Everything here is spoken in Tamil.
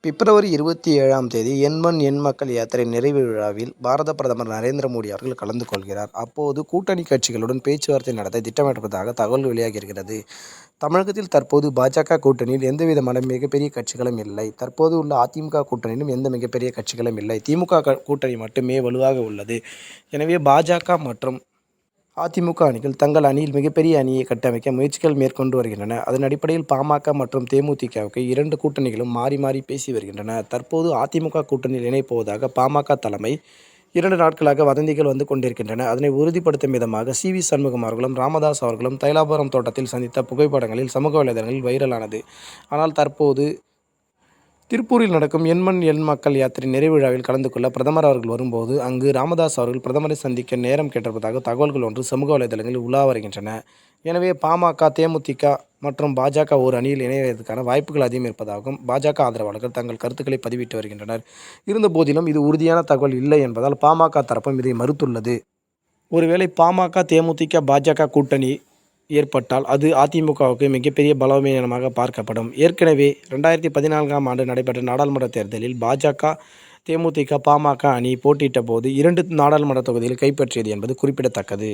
பிப்ரவரி 27ஆம் தேதி எண் மண் எண் மக்கள் யாத்திரை நிறைவு விழாவில் பாரத பிரதமர் நரேந்திர மோடி அவர்கள் கலந்து கொள்கிறார். அப்போது கூட்டணி கட்சிகளுடன் பேச்சுவார்த்தை நடத்த திட்டமிட்டிருப்பதாக தகவல் வெளியாகியிருக்கிறது. தமிழகத்தில் தற்போது பாஜக கூட்டணியில் எந்தவிதமான மிகப்பெரிய கட்சிகளும் இல்லை. தற்போது உள்ள அதிமுக கூட்டணியிலும் எந்த மிகப்பெரிய கட்சிகளும் இல்லை. திமுக கூட்டணி மட்டுமே வலுவாக உள்ளது. எனவே பாஜக மற்றும் அதிமுக அணிகள் தங்கள் அணியில் மிகப்பெரிய அணியை கட்டமைக்க முயற்சிகள் மேற்கொண்டு வருகின்றன. அதன் அடிப்படையில் பாமக மற்றும் தேமுதிகவுக்கு 2 கூட்டணிகளும் மாறி மாறி பேசி வருகின்றன. தற்போது அதிமுக கூட்டணியில் இணைப்போவதாக பாமக தலைமை 2 நாட்களாக வதந்திகள் வந்து கொண்டிருக்கின்றன. அதனை உறுதிப்படுத்தும் விதமாக சி. சண்முகம் அவர்களும் ராமதாஸ் அவர்களும் தைலாபுரம் தோட்டத்தில் சந்தித்த புகைப்படங்களில் சமூக வலைதளங்களில் வைரலானது. ஆனால் தற்போது திருப்பூரில் நடக்கும் எண் மண் எண் மக்கள் யாத்திரை நிறைவு விழாவில் கலந்து கொள்ள பிரதமர் அவர்கள் வரும்போது அங்கு ராமதாஸ் அவர்கள் பிரதமரை சந்திக்க நேரம் கேட்டிருப்பதாக தகவல்கள் ஒன்று சமூக வலைதளங்களில் உலா வருகின்றன. எனவே பாமக, தேமுதிக மற்றும் பாஜக ஒரு அணியில் இணைவதற்கான வாய்ப்புகள் அதிகம் இருப்பதாகவும் பாஜக ஆதரவாளர்கள் தங்கள் கருத்துக்களை பதிவிட்டு வருகின்றனர். இருந்தபோதிலும் இது உறுதியான தகவல் இல்லை என்பதால் பாமக தரப்பும் இதை மறுத்துள்ளது. ஒருவேளை பாமக, தேமுதிக, பாஜக கூட்டணி ஏற்பட்டால் அது அதிமுகவுக்கு மிகப்பெரிய பலவீனமாக பார்க்கப்படும். ஏற்கனவே 2014ஆம் ஆண்டு நடைபெற்ற நாடாளுமன்ற தேர்தலில் பாஜக, தேமுதிக, பாமக அணி போட்டியிட்ட போது 2 நாடாளுமன்ற தொகுதிகளை கைப்பற்றியது என்பது குறிப்பிடத்தக்கது.